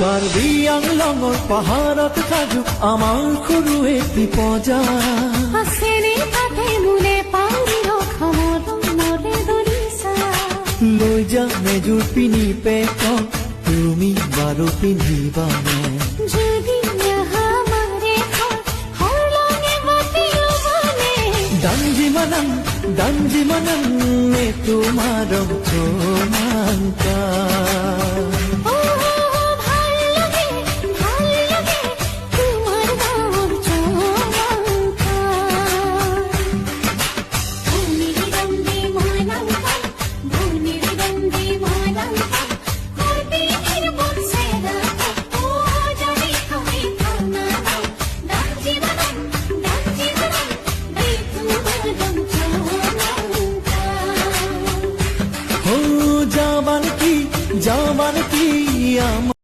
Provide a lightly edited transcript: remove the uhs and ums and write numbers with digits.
কাৰ্বি আংলঙৰ পাহাৰত সাজু আমাৰ সৰু এটি পজা আছেনে তাতে মোলে পাৰি ৰখা মৰমৰে দলিচা লৈ যা মেজুৰ পিনি পেকক তুমি বাৰু পিন্ধিবানে যদি নাহামাৰে হৰলঙে বাতিলবানে দাঞ্জি মানং এ তোমাৰ চমাংকা